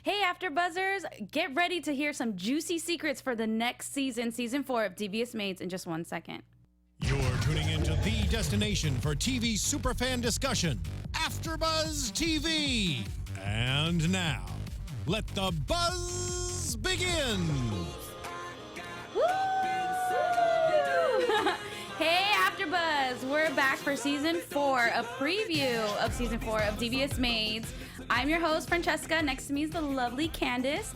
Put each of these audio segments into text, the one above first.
Hey, AfterBuzzers, get ready to hear some juicy secrets for the next season, season 4 of Devious Maids in just 1 second. You're tuning into the destination for TV superfan discussion, AfterBuzz TV. And now, let the buzz begin. Woo! Hey, AfterBuzz, we're back for season 4, a preview of season 4 of Devious Maids. I'm your host, Francesca. Next to me is the lovely Candice.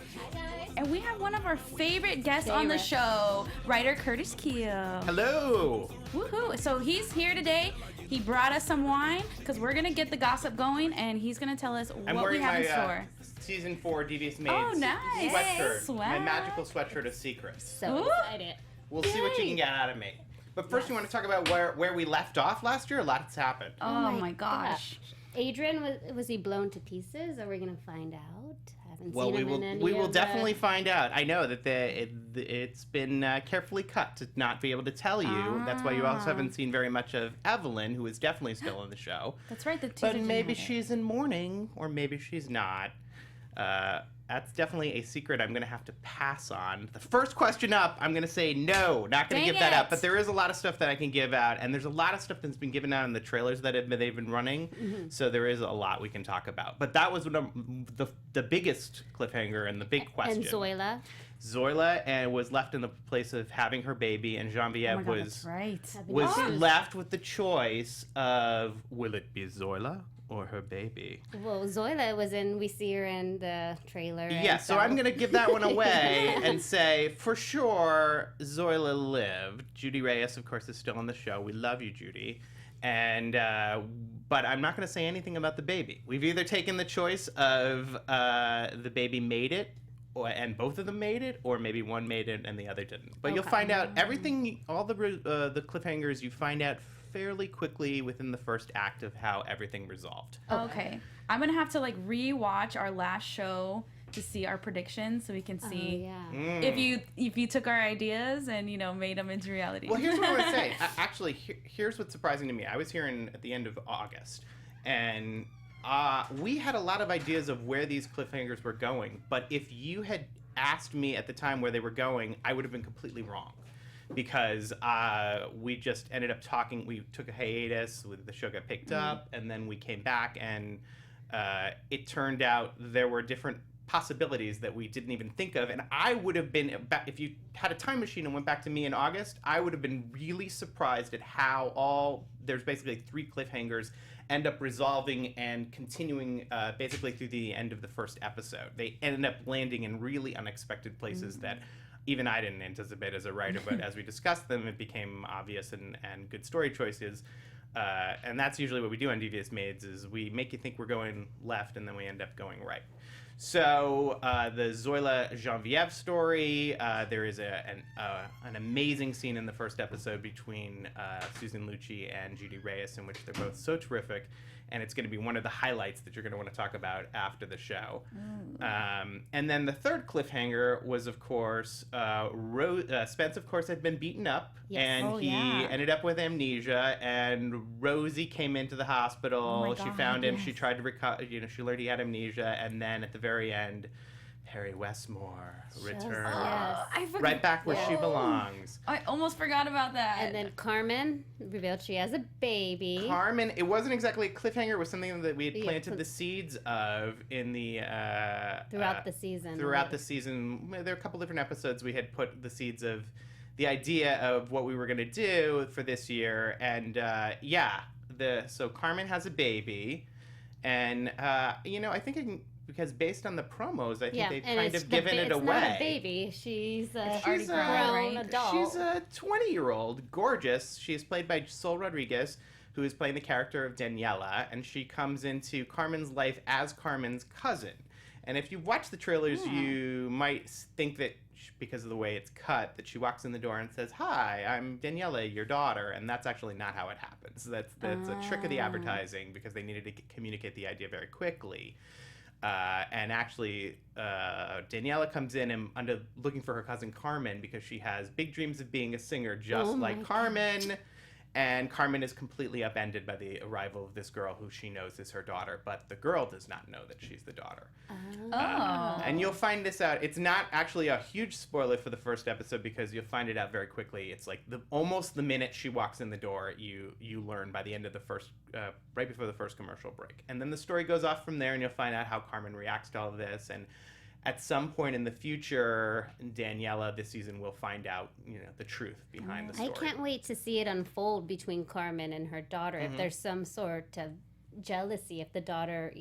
And we have one of our favorite guests on the show, writer Curtis Kheel. Hello. Woohoo. So he's here today. He brought us some wine because we're going to get the gossip going, and he's going to tell us what we have in store. Season 4 Devious Maids nice. sweatshirt. My magical sweatshirt of secrets. So excited. We'll see what you can get out of me. But first, you want to talk about where we left off last year? A lot has happened. Oh my gosh. Adrian, was he blown to pieces? Are we going to find out? Haven't Well, seen him in any we will of definitely find out. I know that it's been carefully cut to not be able to tell you. That's why you also haven't seen very much of Evelyn, who is definitely still on the show. That's right. But maybe she's in mourning, or maybe she's not. That's definitely a secret I'm going to have to pass on. The first question up, I'm going to say no, not going to give that up. But there is a lot of stuff that I can give out, and there's a lot of stuff that's been given out in the trailers that they've been running. Mm-hmm. So there is a lot we can talk about. But that was the biggest cliffhanger and the big question. And Zoila was left in the place of having her baby, and Genevieve was left with the choice of, will it be Zoila or her baby? Well, Zoila we see her in the trailer. Yeah, so I'm going to give that one away and say, for sure, Zoila lived. Judy Reyes, of course, is still on the show. We love you, Judy. And but I'm not going to say anything about the baby. We've either taken the choice of the baby made it, and both of them made it, or maybe one made it and the other didn't. But you'll find out everything, all the cliffhangers, you find out fairly quickly within the first act of how everything resolved. Okay. I'm going to have to rewatch our last show to see our predictions so we can see if you took our ideas and, made them into reality. Well, here's what I would say. Actually, here's what's surprising to me. I was here at the end of August, and we had a lot of ideas of where these cliffhangers were going, but if you had asked me at the time where they were going, I would have been completely wrong. Because we just ended up talking. We took a hiatus. The show got picked up, and then we came back, and it turned out there were different possibilities that we didn't even think of. And I would have been, if you had a time machine and went back to me in August, I would have been really surprised at how there's basically 3 cliffhangers end up resolving and continuing basically through the end of the first episode. They ended up landing in really unexpected places that even I didn't anticipate as a writer, but as we discussed them, it became obvious and good story choices. And that's usually what we do on Devious Maids, is we make you think we're going left, and then we end up going right. So the Zoila Genevieve story, there is an amazing scene in the first episode between Susan Lucci and Judy Reyes, in which they're both so terrific. And it's going to be one of the highlights that you're going to want to talk about after the show. And then the third cliffhanger was, of course, Spence, of course, had been beaten up. Yes. And he ended up with amnesia. And Rosie came into the hospital. She found him. She tried to recover. She learned he had amnesia. And then at the very end, Harry Westmore returned right back where she belongs. I almost forgot about that. And then Carmen revealed she has a baby. Carmen, it wasn't exactly a cliffhanger. It was something that we had planted the seeds of in the throughout the season. Throughout the season, there are a couple different episodes we had put the seeds of the idea of what we were going to do for this year. And so Carmen has a baby, and I think because based on the promos, I think they've kind of given it away. It's not a baby. She's a grown adult. She's a 20-year-old, gorgeous. She is played by Sol Rodriguez, who is playing the character of Daniela, and she comes into Carmen's life as Carmen's cousin. And if you watch the trailers, you might think that because of the way it's cut, that she walks in the door and says, "Hi, I'm Daniela, your daughter," and that's actually not how it happens. That's a trick of the advertising, because they needed to communicate the idea very quickly. And actually, Daniela comes in and looking for her cousin Carmen, because she has big dreams of being a singer, just like Carmen. And Carmen is completely upended by the arrival of this girl who she knows is her daughter, but the girl does not know that she's the daughter. And you'll find this out. It's not actually a huge spoiler for the first episode because you'll find it out very quickly. It's like almost the minute she walks in the door, you learn by the end of the first, right before the first commercial break. And then the story goes off from there, and you'll find out how Carmen reacts to all of this. And at some point in the future, Daniela this season will find out, the truth behind the story. I can't wait to see it unfold between Carmen and her daughter. If there's some sort of jealousy, if the daughter,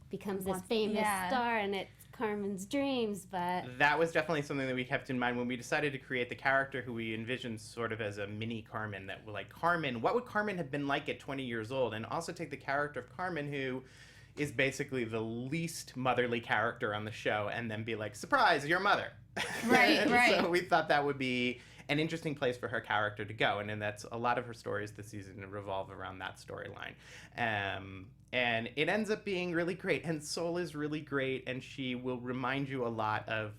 becomes this famous star and it's Carmen's dreams, but... That was definitely something that we kept in mind when we decided to create the character who we envisioned sort of as a mini Carmen, that were like, Carmen, what would Carmen have been like at 20 years old? And also take the character of Carmen, who is basically the least motherly character on the show, and then be like, surprise, your mother. Right. So we thought that would be an interesting place for her character to go, and then that's a lot of her stories this season revolve around that storyline. And it ends up being really great, and Sol is really great, and she will remind you a lot of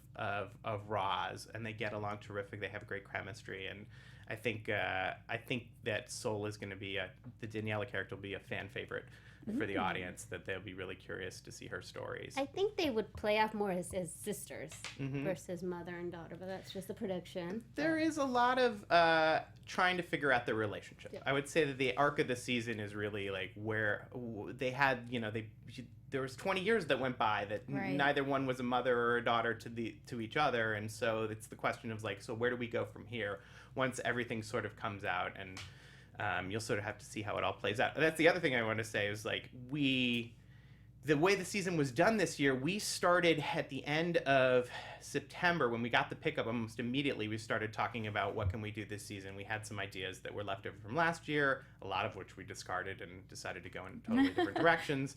Roz, and they get along terrific. They have great chemistry, and I think that Sol is going to be the Daniela character will be a fan favorite for the audience, that they'll be really curious to see her stories. I think they would play off more as sisters versus mother and daughter, but that's just the prediction. There is a lot of trying to figure out their relationship. Yeah. I would say that the arc of the season is really like where they had, there was 20 years that went by that neither one was a mother or a daughter to each other, and so it's the question of like, so where do we go from here once everything sort of comes out, and you'll sort of have to see how it all plays out. That's the other thing I want to say is like the way the season was done this year, we started at the end of September when we got the pickup. Almost immediately we started talking about what can we do this season. We had some ideas that were left over from last year, a lot of which we discarded and decided to go in totally different directions.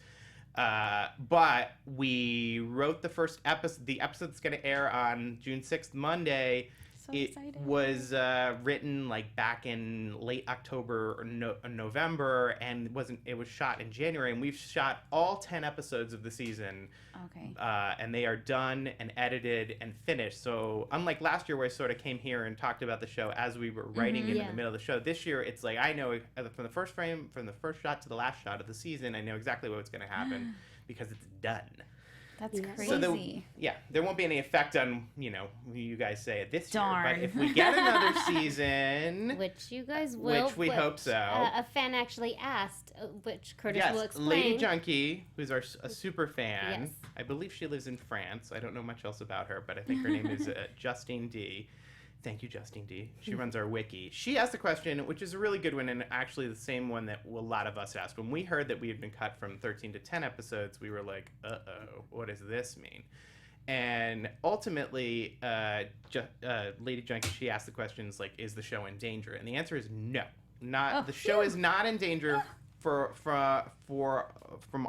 But we wrote the first episode. The episode that's going to air on June 6th, Monday. It was written like back in late October or November, and it was shot in January, and we've shot all 10 episodes of the season. Okay. And they are done and edited and finished. So unlike last year where I sort of came here and talked about the show as we were writing it in the middle of the show, this year it's like I know from the first frame, from the first shot to the last shot of the season, I know exactly what's going to happen because it's done. That's crazy. So there won't be any effect on, you guys say it this Darn. year. But if we get another season... Which you guys will. Which we hope so. A fan actually asked, which Curtis will explain. Lady Junkie, who's a super fan. Yes. I believe she lives in France. I don't know much else about her, but I think her name is Justine D. Thank you, Justine D. She runs our wiki. She asked a question, which is a really good one, and actually the same one that a lot of us asked. When we heard that we had been cut from 13 to 10 episodes, we were like, uh-oh, what does this mean? And ultimately, Lady Junkie, she asked the questions like, is the show in danger? And the answer is no. The show is not in danger from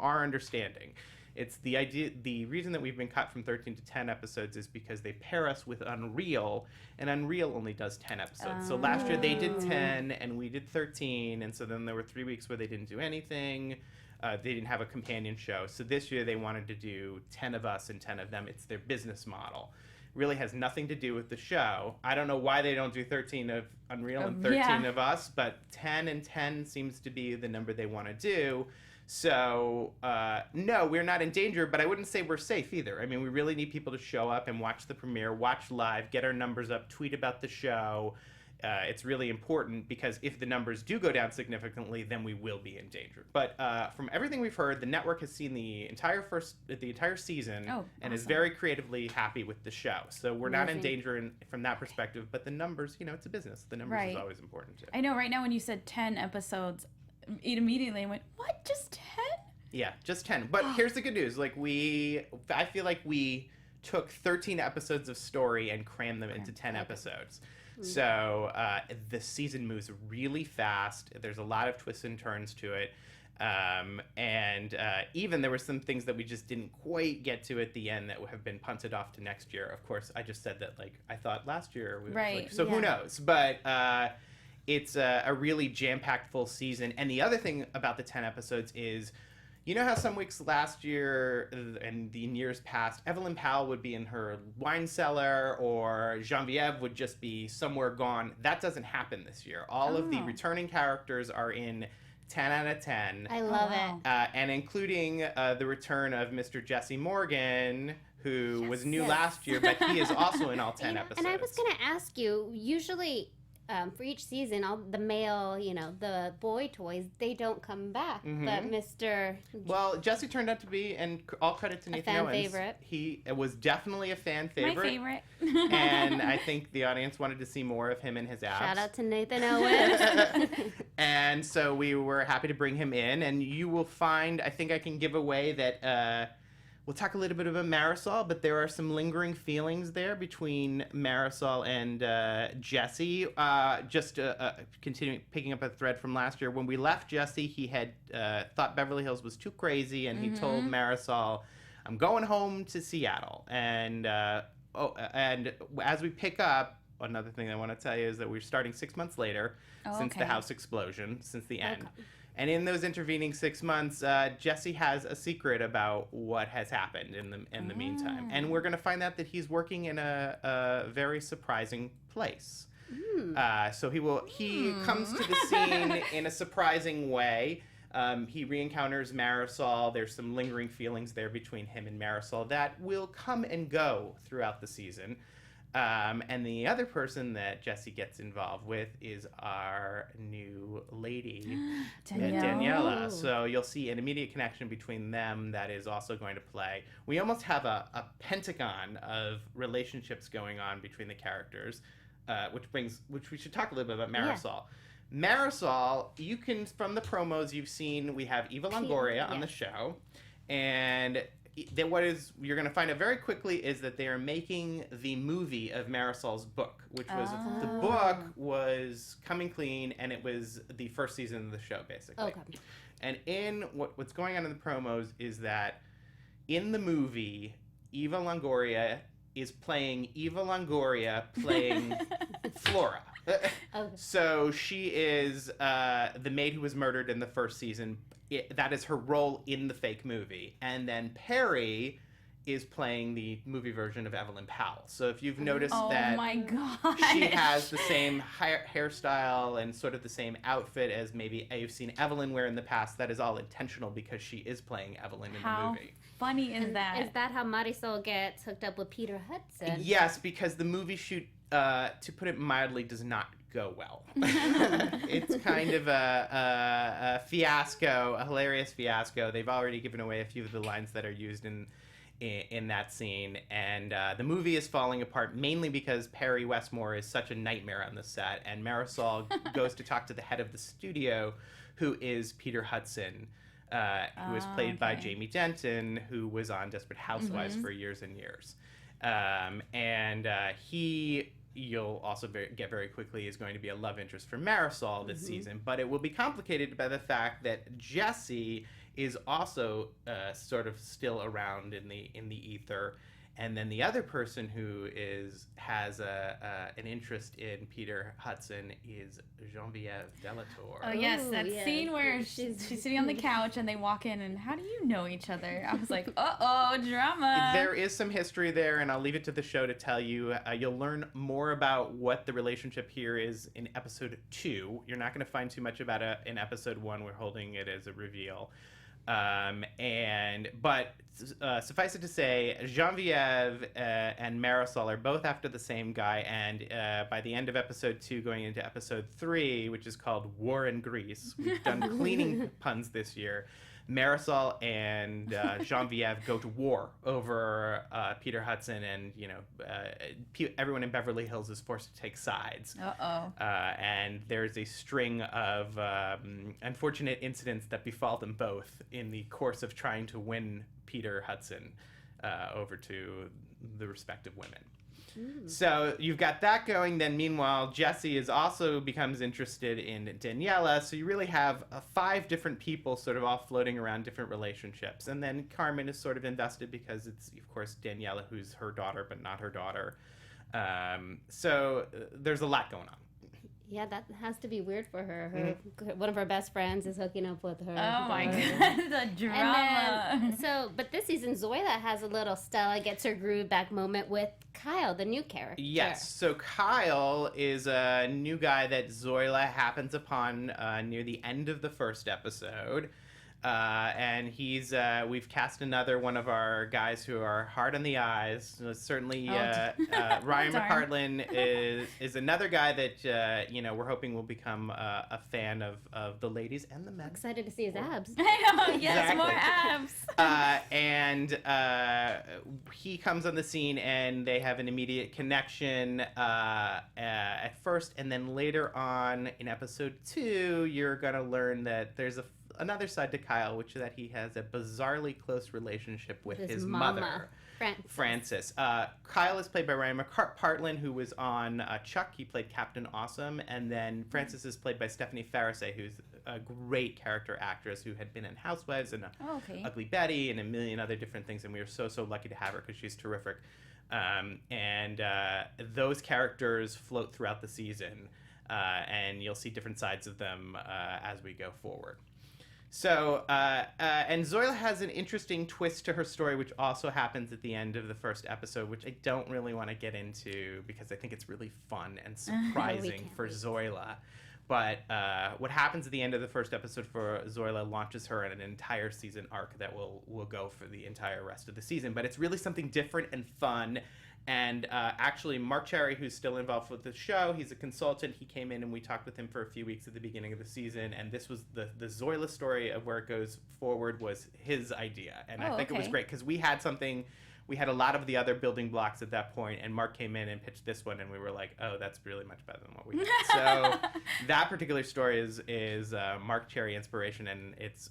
our understanding. It's the idea. The reason that we've been cut from 13 to 10 episodes is because they pair us with Unreal, and Unreal only does 10 episodes. So last year they did 10, and we did 13, and so then there were 3 weeks where they didn't do anything. They didn't have a companion show. So this year they wanted to do 10 of us and 10 of them. It's their business model. Really has nothing to do with the show. I don't know why they don't do 13 of Unreal and 13 of us, but 10 and 10 seems to be the number they want to do. So, no, we're not in danger, but I wouldn't say we're safe either. I mean, we really need people to show up and watch the premiere, watch live, get our numbers up, tweet about the show. It's really important because if the numbers do go down significantly, then we will be in danger. But from everything we've heard, the network has seen the entire season and is very creatively happy with the show. So we're not in danger from that perspective. But the numbers, it's a business. The numbers is always important too. I know. Right now, when you said 10 episodes, immediately I went, what? Just 10? Yeah, just 10. But here's the good news. Like I feel like we took 13 episodes of story and crammed them into 10 episodes. So the season moves really fast. There's a lot of twists and turns to it. And even there were some things that we just didn't quite get to at the end that have been punted off to next year. Of course, I just said that, like, I thought last year. Who knows? But it's a really jam-packed full season. And the other thing about the 10 episodes is You know how some weeks last year and in years past, Evelyn Powell would be in her wine cellar or Genevieve would just be somewhere gone? That doesn't happen this year. All of the returning characters are in 10 out of 10. I love it. And including the return of Mr. Jesse Morgan, who was new last year, but he is also in all 10 episodes. And I was going to ask you, usually for each season, all the male, the boy toys, they don't come back. But Mr. Well, Jesse turned out to be, and all credit to Nathan Owens. Favorite. He was definitely a fan favorite. My favorite. And I think the audience wanted to see more of him and his abs. Shout out to Nathan Owens. And so we were happy to bring him in. And you will find, I think I can give away that we'll talk a little bit about Marisol, but there are some lingering feelings there between Marisol and Jesse. Just continuing, picking up a thread from last year. When we left Jesse, he had thought Beverly Hills was too crazy, and he told Marisol, I'm going home to Seattle. And and as we pick up, another thing I want to tell you is that we're starting 6 months later since the house explosion, since the end. And in those intervening 6 months, Jesse has a secret about what has happened in the meantime. And we're going to find out that he's working in a very surprising place. So he comes to the scene in a surprising way. He re-encounters Marisol. There's some lingering feelings there between him and Marisol that will come and go throughout the season. And the other person that Jesse gets involved with is our new lady, Daniela. So you'll see an immediate connection between them that is also going to play. We almost have a pentagon of relationships going on between the characters, which we should talk a little bit about Marisol. Yeah. Marisol, you can, from the promos you've seen, we have Eva Longoria on the show, and then what you're going to find out very quickly is that they are making the movie of Marisol's book, which was the book was Coming Clean, and it was the first season of the show, basically. Okay. And in what's going on in the promos is that in the movie, Eva Longoria is playing Eva Longoria playing Flora. So she is the maid who was murdered in the first season. That is her role in the fake movie. And then Perry is playing the movie version of Evelyn Powell. So if you've noticed that my God. She has the same hairstyle and sort of the same outfit as maybe you've seen Evelyn wear in the past, that is all intentional because she is playing Evelyn in the movie. Funny is that? Is that how Marisol gets hooked up with Peter Hudson? Yes, because the movie shoot, to put it mildly, does not go well. It's kind of a fiasco, a hilarious fiasco. They've already given away a few of the lines that are used in that scene, and the movie is falling apart mainly because Perry Westmore is such a nightmare on the set, and Marisol goes to talk to the head of the studio, who is Peter Hudson, who is played by Jamie Denton, who was on Desperate Housewives for years and years. And he, you'll also get very quickly, is going to be a love interest for Marisol this season, but it will be complicated by the fact that Jesse is also sort of still around in the ether, and then the other person who has an interest in Peter Hudson is Genevieve Delatour. Oh yes, that scene where she's sitting on the couch and they walk in and how do you know each other? I was like, drama. There is some history there, and I'll leave it to the show to tell you. You'll learn more about what the relationship here is in episode 2. You're not going to find too much about it in episode 1. We're holding it as a reveal. But suffice it to say, Genevieve and Marisol are both after the same guy, and by the end of episode 2, going into episode 3, which is called War in Greece, we've done cleaning puns this year, Marisol and Genevieve go to war over Peter Hudson, and everyone in Beverly Hills is forced to take sides. And there's a string of unfortunate incidents that befall them both in the course of trying to win Peter Hudson over to the respective women. So you've got that going. Then meanwhile, Jesse also becomes interested in Daniela. So you really have 5 different people sort of all floating around different relationships. And then Carmen is sort of invested because it's, of course, Daniela who's her daughter, but not her daughter. So there's a lot going on. Yeah, that has to be weird for her. One of her best friends is hooking up with her. Oh my god, the drama. But this season, Zoila has a little Stella gets her groove back moment with Kyle, the new character. Yes, so Kyle is a new guy that Zoila happens upon near the end of the first episode. And he's we've cast another one of our guys who are hard on the eyes. Certainly, Ryan McCartland is another guy that we're hoping will become a fan of the ladies and the men. Excited to see his abs. I know, yes, Exactly. more abs. And he comes on the scene, and they have an immediate connection at first, and then later on in episode 2, you're gonna learn that there's another side to Kyle, which is that he has a bizarrely close relationship with his mother, Frances. Kyle is played by Ryan McCartland, who was on Chuck. He played Captain Awesome. And then Frances is played by Stephanie Farisay, who's a great character actress who had been in Housewives and Ugly Betty and a million other different things. And we were so lucky to have her because she's terrific. And those characters float throughout the season. And you'll see different sides of them as we go forward. So, and Zoila has an interesting twist to her story, which also happens at the end of the first episode, which I don't really want to get into because I think it's really fun and surprising for Zoila. But what happens at the end of the first episode for Zoila launches her in an entire season arc that will go for the entire rest of the season. But it's really something different and fun. And actually, Marc Cherry, who's still involved with the show, he's a consultant. He came in and we talked with him for a few weeks at the beginning of the season. And this was the Zoila story of where it goes forward was his idea. And I think it was great because we had a lot of the other building blocks at that point, and Marc came in and pitched this one, and we were like, oh, that's really much better than what we had. So that particular story is Marc Cherry inspiration, and it's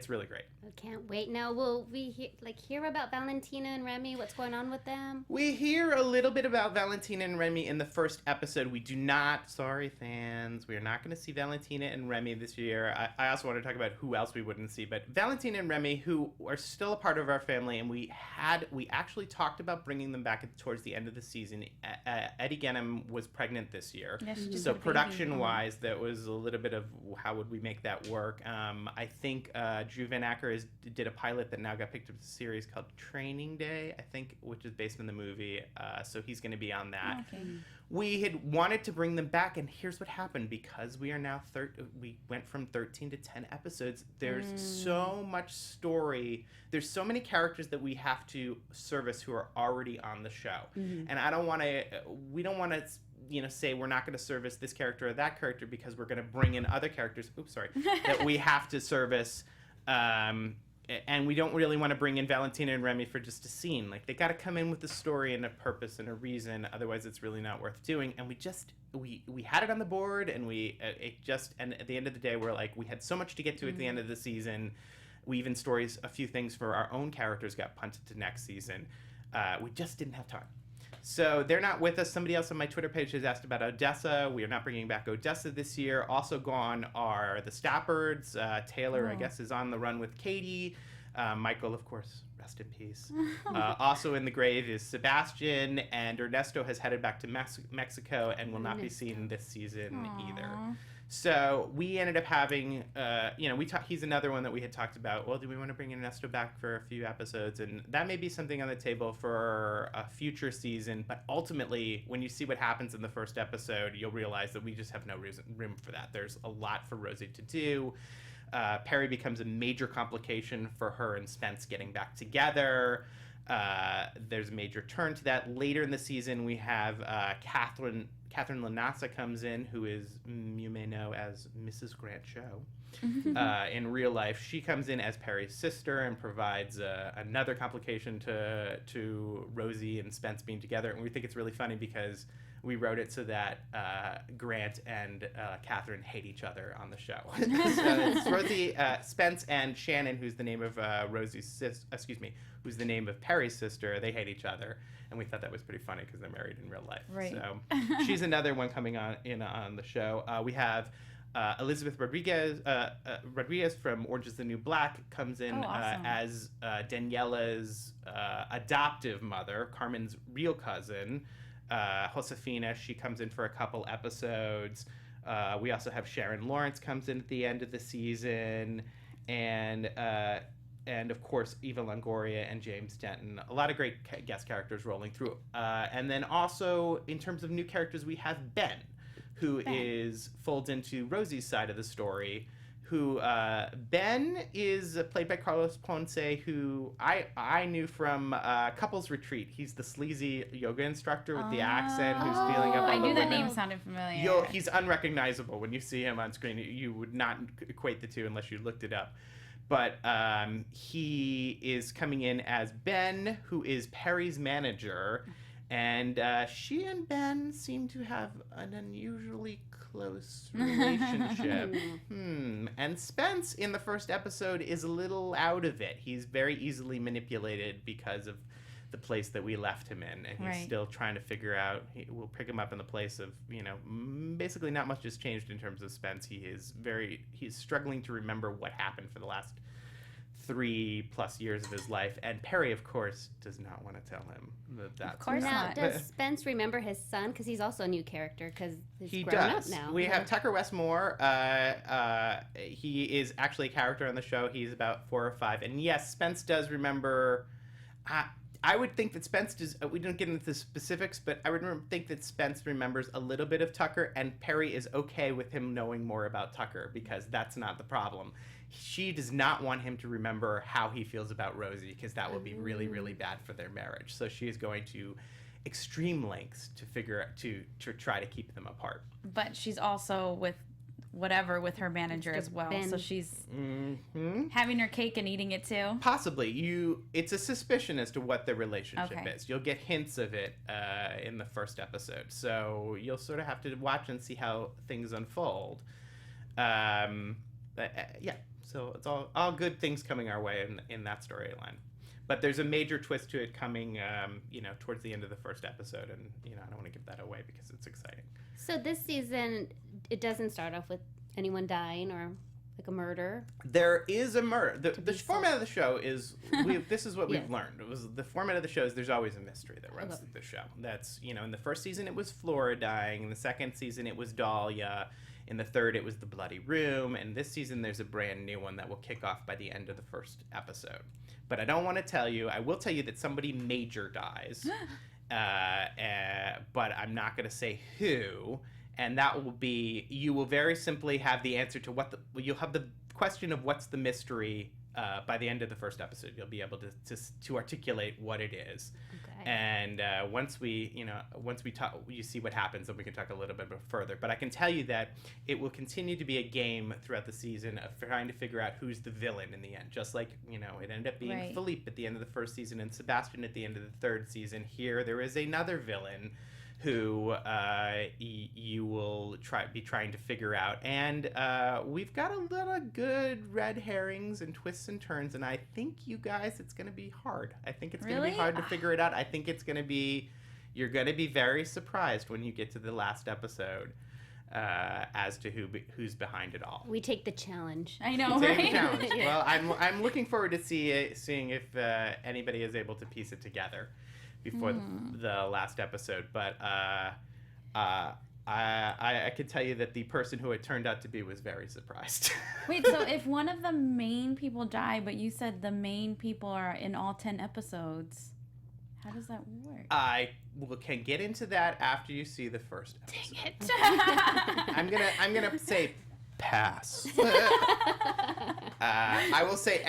really great. I can't wait. Now, will we hear about Valentina and Remi? What's going on with them? We hear a little bit about Valentina and Remi in the first episode. We do not, sorry fans, we are not going to see Valentina and Remi this year. I also want to talk about who else we wouldn't see, but Valentina and Remi, who are still a part of our family, and we actually talked about bringing them back towards the end of the season. Eddie Genham was pregnant this year. Yes, so production-wise, that was a little bit of how would we make that work. I think Drew Van Acker did a pilot that now got picked up as a series called Training Day, I think, which is based on the movie. So he's going to be on that. Okay. We had wanted to bring them back, and here's what happened. Because we are now we went from 13 to 10 episodes. There's so much story. There's so many characters that we have to service who are already on the show. And we don't want to say we're not going to service this character or that character because we're going to bring in other characters. That we have to service. And we don't really want to bring in Valentina and Remi for just a scene. Like, they got to come in with a story and a purpose and a reason. Otherwise, it's really not worth doing. And we had it on the board, and and at the end of the day, we're like, we had so much to get to at the end of the season. A few things for our own characters got punted to next season. We just didn't have time. So they're not with us. Somebody else on my Twitter page has asked about Odessa. We are not bringing back Odessa this year. Also gone are the Stappards. Taylor, I guess, is on the run with Katie. Michael, of course, rest in peace. Also in the grave is Sebastian, and Ernesto has headed back to Mexico and will not be seen this season either. So we ended up having, he's another one that we had talked about. Well, do we want to bring Ernesto back for a few episodes? And that may be something on the table for a future season. But ultimately, when you see what happens in the first episode, you'll realize that we just have no room for that. There's a lot for Rosie to do. Perry becomes a major complication for her and Spence getting back together. There's a major turn to that. Later in the season, we have Catherine Lanassa comes in, who is, you may know as Mrs. Grant Show. In real life, she comes in as Perry's sister and provides another complication to Rosie and Spence being together. And we think it's really funny because we wrote it so that Grant and Catherine hate each other on the show. So it's Rosie, Spence, and Shannon, who's the name of who's the name of Perry's sister. They hate each other, and we thought that was pretty funny because they're married in real life. Right. So she's another one coming on the show. We have Elizabeth Rodriguez from Orange is the New Black comes in awesome. as Daniela's adoptive mother, Carmen's real cousin. Josefina, she comes in for a couple episodes. we also have Sharon Lawrence comes in at the end of the season, and of course Eva Longoria and James Denton. A lot of great guest characters rolling through. And then also in terms of new characters, we have Ben, who folds into Rosie's side of the story. Ben is played by Carlos Ponce, who I knew from Couples Retreat. He's the sleazy yoga instructor with the accent who's feeling up on I the knew that women. name sounded familiar. He's unrecognizable when you see him on screen. You would not equate the two unless you looked it up. But he is coming in as Ben, who is Perry's manager. And she and Ben seem to have an unusually close relationship. And Spence in the first episode is a little out of it. He's very easily manipulated because of the place that we left him in. And he's still trying to figure out, we'll pick him up in the place of, basically not much has changed in terms of Spence. He's struggling to remember what happened for the last 3+ years of his life, and Perry, of course, does not want to tell him that. Of course now, not. does Spence remember his son? Because he's also a new character, because he's grown up now. We have Tucker Westmore. He is actually a character on the show. He's about 4 or 5, and yes, Spence does remember. I would think that Spence does. We don't get into the specifics, but I would think that Spence remembers a little bit of Tucker, and Perry is okay with him knowing more about Tucker because that's not the problem. She does not want him to remember how he feels about Rosie because that would be really, really bad for their marriage. So she is going to extreme lengths to try to keep them apart. But she's also with her manager as well. Ben. So she's having her cake and eating it too. Possibly. It's a suspicion as to what their relationship is. You'll get hints of it in the first episode. So you'll sort of have to watch and see how things unfold. Yeah. So it's all good things coming our way in that storyline. But there's a major twist to it coming, towards the end of the first episode. And, I don't want to give that away because it's exciting. So this season, it doesn't start off with anyone dying or like a murder. There is a murder. The format of the show is, this is what we've learned. The format of the show is there's always a mystery that runs through the show. That's, in the first season it was Flora dying. In the second season it was Dahlia. In the third, it was The Bloody Room. And this season, there's a brand new one that will kick off by the end of the first episode. But I don't want to tell you. I will tell you that somebody major dies. But I'm not going to say who. And that will be, you will very simply have the answer to you'll have the question of what's the mystery by the end of the first episode. You'll be able to articulate what it is. Okay. And once we talk, you see what happens, and we can talk a little bit further. But I can tell you that it will continue to be a game throughout the season of trying to figure out who's the villain in the end. Just like, it ended up being Philippe at the end of the first season and Sebastian at the end of the third season. Here, there is another villain who you will be trying to figure out. And we've got a lot of good red herrings and twists and turns, and I think, you guys, it's going to be hard. I think it's going to be hard to figure it out. I think it's going to be, you're going to be very surprised when you get to the last episode as to who's behind it all. We take the challenge. I know, right? The challenge. Well, I'm looking forward to seeing if anybody is able to piece it together before the last episode, but I could tell you that the person who it turned out to be was very surprised. Wait, so if one of the main people die, but you said the main people are in all 10 episodes, how does that work? I can get into that after you see the first episode. Dang it! I'm gonna say pass. I will say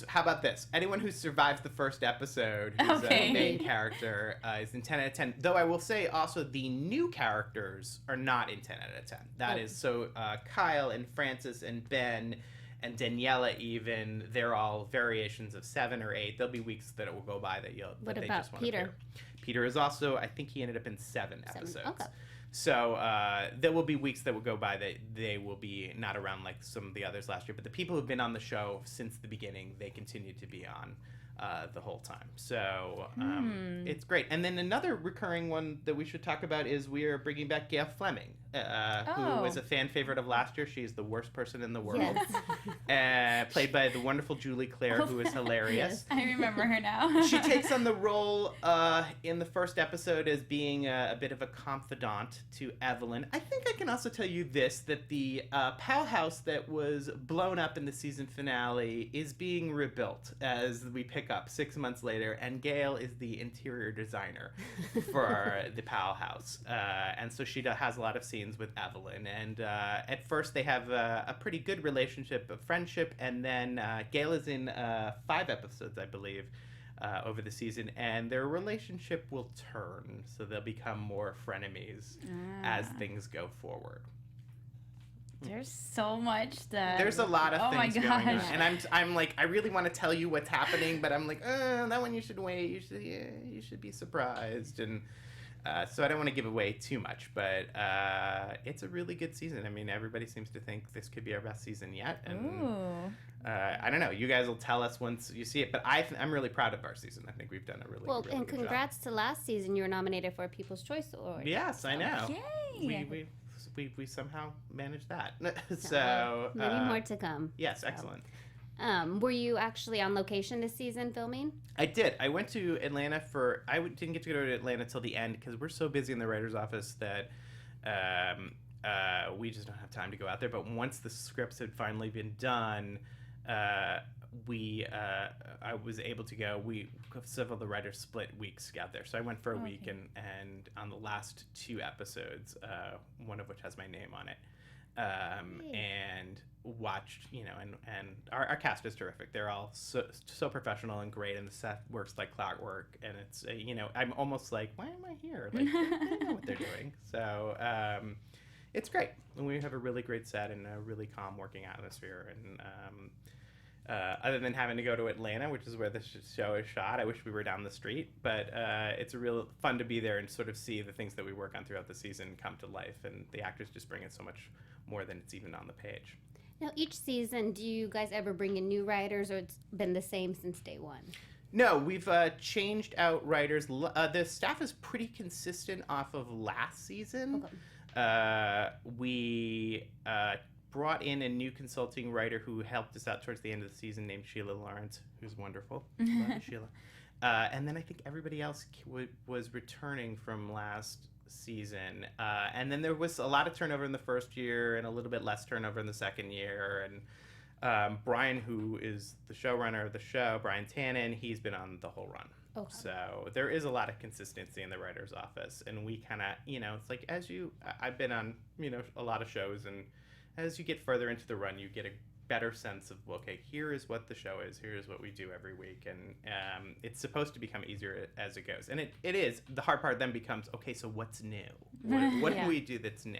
how about this? Anyone who survives the first episode, who's a main character, is in 10 out of 10. Though I will say also the new characters are not in 10 out of 10. That is, so Kyle and Francis and Ben and Daniela even, they're all variations of 7 or 8. There'll be weeks that it will go by that What they about just won't Peter? appear. Peter is also, I think he ended up in 7 episodes. Okay. So there will be weeks that will go by that they will be not around like some of the others last year. But the people who've been on the show since the beginning, they continue to be on the whole time. So it's great. And then another recurring one that we should talk about is we are bringing back Gail Fleming who was a fan favorite of last year. She's the worst person in the world. Yes. Played by the wonderful Julie Claire, who is hilarious. I remember her now. She takes on the role in the first episode as being a bit of a confidant to Evelyn. I think I can also tell you this, that the Powell house that was blown up in the season finale is being rebuilt as we pick up 6 months later, and Gail is the interior designer for the Powell house. And so she has a lot of scenes with Evelyn. And at first they have a pretty good relationship of friendship, and then Gail is in 5 episodes, I believe, over the season, and their relationship will turn, so they'll become more frenemies as things go forward. There's so much that... There's a lot of things going on, and I'm like, I really want to tell you what's happening, but I'm like, that one you should wait. You should be surprised, and so I don't want to give away too much, but it's a really good season. I mean, everybody seems to think this could be our best season yet, and I don't know. You guys will tell us once you see it, but I'm really proud of our season. I think we've done a really good job. Congrats to last season. You were nominated for a People's Choice Award. Yes, I know. Yay! We somehow managed that. So many more to come. Yes, excellent. Were you actually on location this season filming? I did. I went to Atlanta didn't get to go to Atlanta till the end because we're so busy in the writer's office that we just don't have time to go out there. But once the scripts had finally been done, I was able to go. Several of the writers split weeks out there, so I went for a week, and on the last 2 episodes, one of which has my name on it, and watched, and our cast is terrific. They're all so professional and great, and the set works like clockwork, and it's I'm almost like, why am I here? Like, they know what they're doing. So it's great, and we have a really great set and a really calm working atmosphere, and other than having to go to Atlanta, which is where the show is shot, I wish we were down the street, but it's a real fun to be there and sort of see the things that we work on throughout the season come to life, and the actors just bring it so much more than it's even on the page. Now, each season, do you guys ever bring in new writers, or it's been the same since day one? No, we've changed out writers. The staff is pretty consistent off of last season. Okay. We brought in a new consulting writer who helped us out towards the end of the season named Sheila Lawrence, who's wonderful. Love you, Sheila. And then I think everybody else was returning from last season. And then there was a lot of turnover in the first year and a little bit less turnover in the second year. And Brian, who is the showrunner of the show, Brian Tannen, he's been on the whole run. Okay. So there is a lot of consistency in the writer's office. And we kind of, it's like I've been on, a lot of shows, and as you get further into the run, you get a better sense of, okay, here is what the show is, here is what we do every week, and it's supposed to become easier as it goes. And it is. The hard part then becomes, okay, so what's new? What do we do that's new?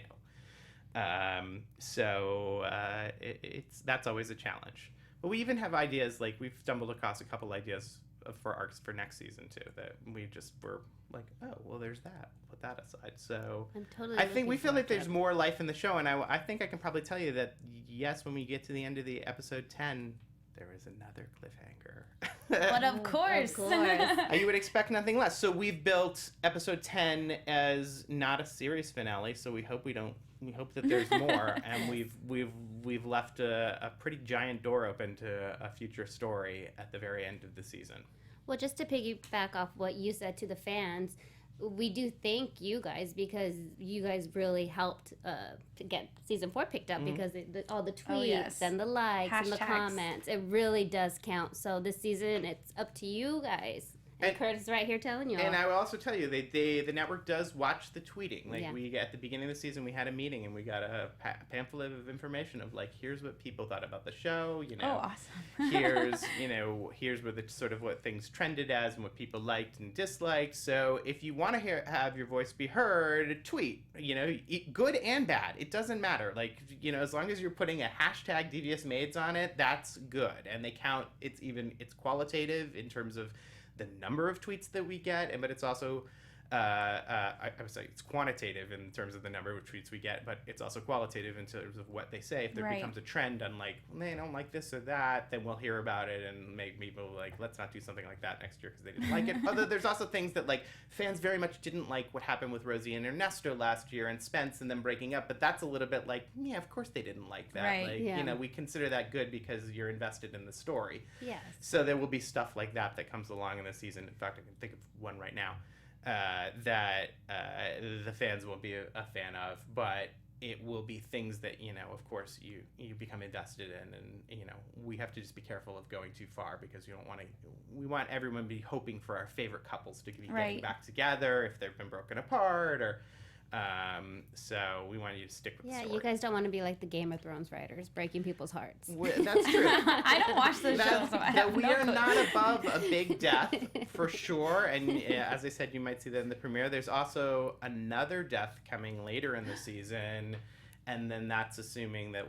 That's always a challenge. But we even have ideas, like we've stumbled across a couple ideas for arcs for next season too, that we just were like, oh, well, there's that. Put that aside. So I think we feel like there's more life in the show, and I think I can probably tell you that, yes, when we get to the end of the episode 10, there is another cliffhanger. But of course. You would expect nothing less. So we've built episode 10 as not a series finale, so we hope that there's more, and we've left a pretty giant door open to a future story at the very end of the season. Well, just to piggyback off what you said to the fans, we do thank you guys, because you guys really helped to get season 4 picked up, because all the tweets and the likes and the comments, it really does count. So this season, it's up to you guys. And Curtis is right here telling you all. And I will also tell you, the network does watch the tweeting. Like, we at the beginning of the season, we had a meeting, and we got a pamphlet of information of, like, here's what people thought about the show. Oh, awesome. here's where the sort of what things trended as and what people liked and disliked. So if you want to have your voice be heard, tweet. Good and bad. It doesn't matter. Like, as long as you're putting a hashtag Devious Maids on it, that's good. And they count. It's qualitative in terms of the number of tweets that we get, but it's also I would say it's quantitative in terms of the number of tweets we get, but it's also qualitative in terms of what they say. If there becomes a trend on like, they don't like this or that, then we'll hear about it and make people like, let's not do something like that next year because they didn't like it. Although there's also things that like fans very much didn't like what happened with Rosie and Ernesto last year and Spence and them breaking up, but that's a little bit like, yeah, of course they didn't like that. Right. Like, you know, we consider that good because you're invested in the story. Yes. So there will be stuff like that comes along in the season. In fact, I can think of one right now. That the fans won't be a fan of, but it will be things that, you know, of course you become invested in, and, you know, we have to just be careful of going too far because we want everyone to be hoping for our favorite couples to be getting back together if they've been broken apart, or so we want you to stick with the story. You guys don't want to be like the Game of Thrones writers, breaking people's hearts. That's true. I don't watch those shows, so I have we no are clue. not above a big death, for sure. And as I said, you might see that in the premiere. There's also another death coming later in the season. And then that's assuming that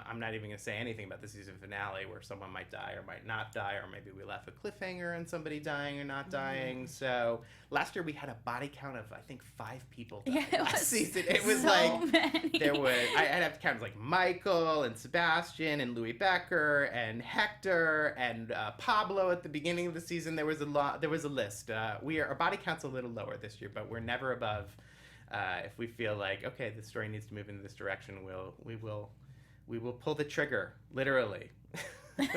I'm not even going to say anything about the season finale where someone might die or might not die, or maybe we left a cliffhanger on somebody dying or not dying. So last year we had a body count of, I think, 5 people died last season. It was so many. There was, I'd have to count like Michael and Sebastian and Louis Becker and Hector and Pablo at the beginning of the season. There was a list. Our body count's a little lower this year, but we're never above. If we feel like, okay, the story needs to move in this direction, we will pull the trigger, literally. I'm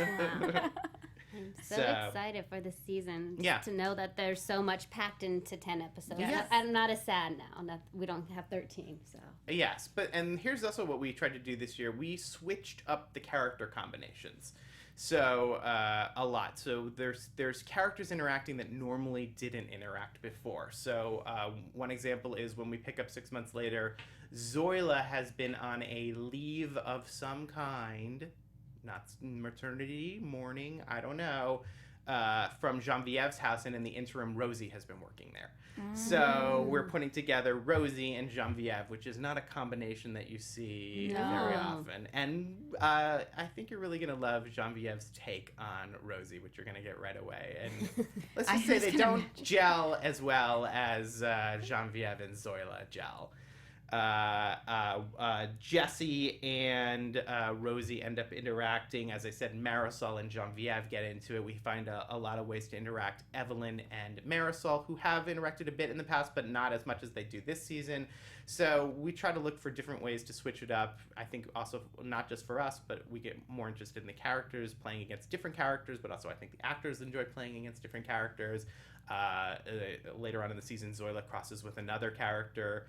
so excited for the season to know that there's so much packed into 10 episodes. Yes. I'm not as sad now. We don't have 13, so. Yes, and here's also what we tried to do this year. We switched up the character combinations. So a lot. So there's characters interacting that normally didn't interact before. So one example is when we pick up 6 months later, Zoila has been on a leave of some kind, not maternity, mourning, I don't know, from Genevieve's house, and in the interim, Rosie has been working there. So we're putting together Rosie and Genevieve, which is not a combination that you see very often. And I think you're really going to love Genevieve's take on Rosie, which you're going to get right away. And let's just say they don't gel as well as Genevieve and Zoila gel. Jesse and Rosie end up interacting. As I said, Marisol and Genevieve get into it. We find a lot of ways to interact. Evelyn and Marisol, who have interacted a bit in the past, but not as much as they do this season. So we try to look for different ways to switch it up. I think also not just for us, but we get more interested in the characters, playing against different characters, but also I think the actors enjoy playing against different characters. Later on in the season, Zoila crosses with another character,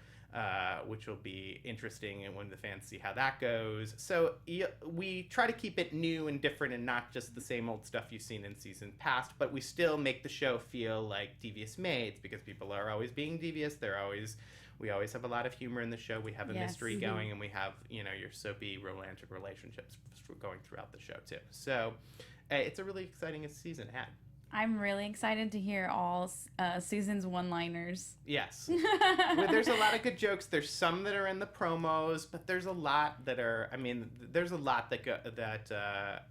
which will be interesting, and when the fans see how that goes. So we try to keep it new and different and not just the same old stuff you've seen in seasons past, but we still make the show feel like Devious Maids, because people are always being devious. We always have a lot of humor in the show. We have a mystery going, and we have, your soapy romantic relationships going throughout the show too. So it's a really exciting season ahead. I'm really excited to hear all Susan's one-liners. Yes. There's a lot of good jokes. There's some that are in the promos, but there's a lot that are, there's a lot that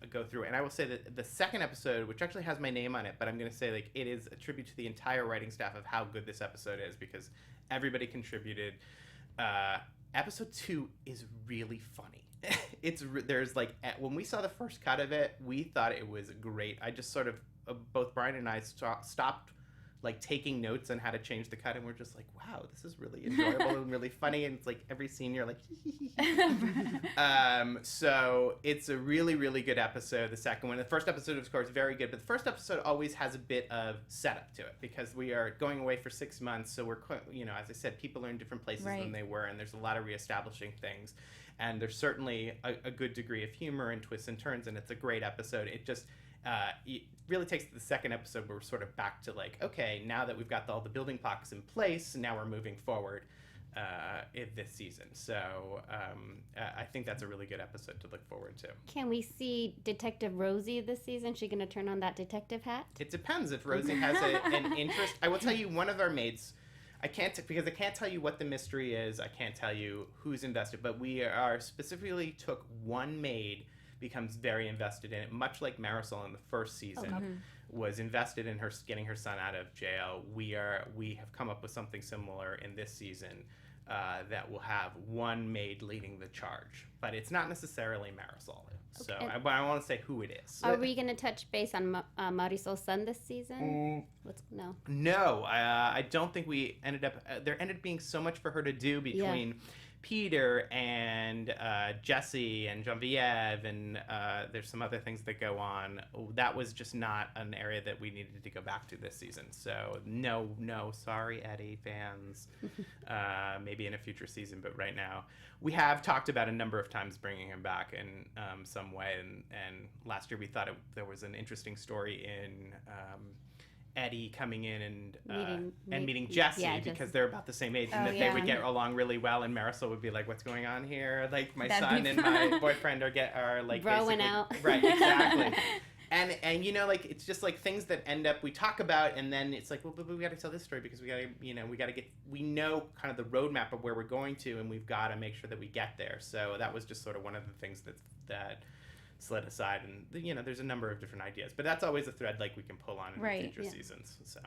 go through. And I will say that the second episode, which actually has my name on it, but I'm going to say it is a tribute to the entire writing staff of how good this episode is, because everybody contributed. Episode 2 is really funny. When we saw the first cut of it, we thought it was great. I just sort of, both Brian and I stopped taking notes on how to change the cut, and we're just like, wow, this is really enjoyable and really funny, and it's every scene you're like so it's a really, really good episode. The second one, the first episode of course very good, but the first episode always has a bit of setup to it, because we are going away for 6 months, so we're, as I said, people are in different places than they were, and there's a lot of reestablishing things, and there's certainly a good degree of humor and twists and turns, and it's a great episode. It just it really takes the second episode where we're sort of back to okay, now that we've got all the building blocks in place, now we're moving forward in this season. So I think that's a really good episode to look forward to. Can we see Detective Rosie this season? She going to turn on that detective hat? It depends if Rosie has an interest. I will tell you, one of our maids, because I can't tell you what the mystery is, I can't tell you who's invested, but we specifically took one maid, becomes very invested in it, much like Marisol in the first season was invested in her getting her son out of jail. We have come up with something similar in this season that will have one maid leading the charge, but it's not necessarily Marisol. So I want to say who it is. Are we going to touch base on Marisol's son this season? No, I don't think we ended up. There ended up being so much for her to do between Peter and Jesse and Genevieve, and there's some other things that go on. That was just not an area that we needed to go back to this season. So no, sorry, Eddie fans. Maybe in a future season, but right now we have talked about a number of times bringing him back in some way. And last year we thought there was an interesting story in Eddie coming in and meeting Jesse because they're about the same age, and that they would get along really well, and Marisol would be like, "What's going on here? Like my son and my boyfriend are like growing out." Right, exactly. And you know, like it's just like things that end up we talk about, and then it's like, well, but we got to tell this story because we know kind of the roadmap of where we're going to, and we've got to make sure that we get there. So that was just sort of one of the things that slid aside, and you know, there's a number of different ideas, but that's always a thread like we can pull on in future seasons. So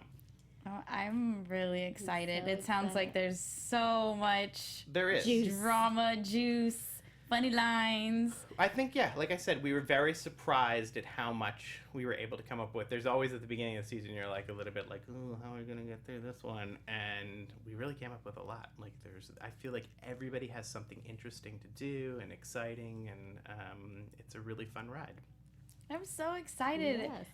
I'm really excited. It sounds like there's so much drama, juice, funny lines. I think, like I said, we were very surprised at how much we were able to come up with. There's always at the beginning of the season, you're like a little bit like, oh, how are we going to get through this one? And we really came up with a lot. Like I feel like everybody has something interesting to do and exciting, and it's a really fun ride. I'm so excited. Yes.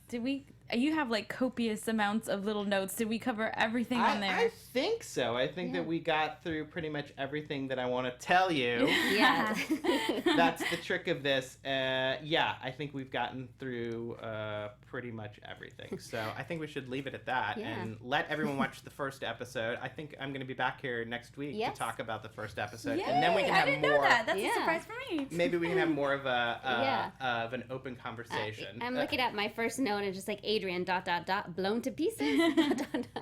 You have like copious amounts of little notes. Did we cover everything on there? I think so. I think that we got through pretty much everything that I want to tell you. Yeah. That's the trick of this. I think we've gotten through pretty much everything. So I think we should leave it at that and let everyone watch the first episode. I think I'm going to be back here next week to talk about the first episode. Yay! And then we can have I didn't know that. That's a surprise for me. Maybe we can have more of of an open conversation. I'm looking at my first note and just like Adrian ... blown to pieces. ...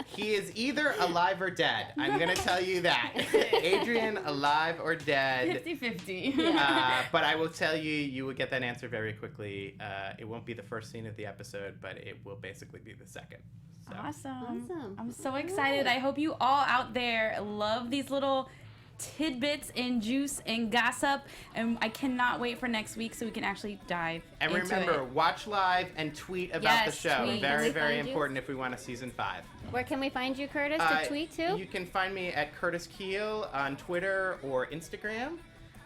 He is either alive or dead. I'm gonna tell you that. Adrian, alive or dead. 50-50. But I will tell you, you will get that answer very quickly. It won't be the first scene of the episode, but it will basically be the second. So. Awesome. I'm so excited. I hope you all out there love these little tidbits and juice and gossip, and I cannot wait for next week so we can actually dive into it. And remember, watch live and tweet about the show. Tweet. Very important if we want a season 5. Where can we find you, Curtis, to tweet to? You can find me at Curtis Kheel on Twitter or Instagram.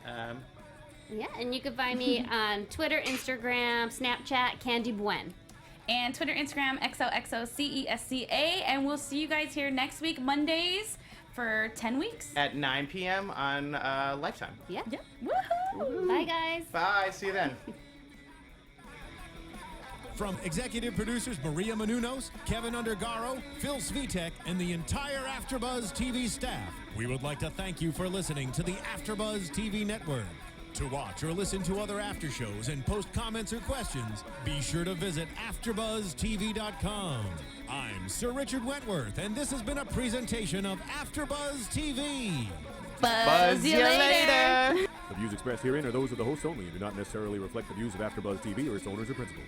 And you can find me on Twitter, Instagram, Snapchat, Candy Buen. And Twitter, Instagram, XOXOCESCA, and we'll see you guys here next week, Mondays, for 10 weeks. At 9 p.m. on Lifetime. Yeah. Woohoo! Bye, guys. Bye. See you then. From executive producers Maria Menounos, Kevin Undergaro, Phil Svitek, and the entire AfterBuzz TV staff, we would like to thank you for listening to the AfterBuzz TV network. To watch or listen to other after shows and post comments or questions, be sure to visit AfterBuzzTV.com. I'm Sir Richard Wentworth, and this has been a presentation of AfterBuzz TV. Buzz you later. The views expressed herein are those of the hosts only and do not necessarily reflect the views of AfterBuzz TV or its owners or principals.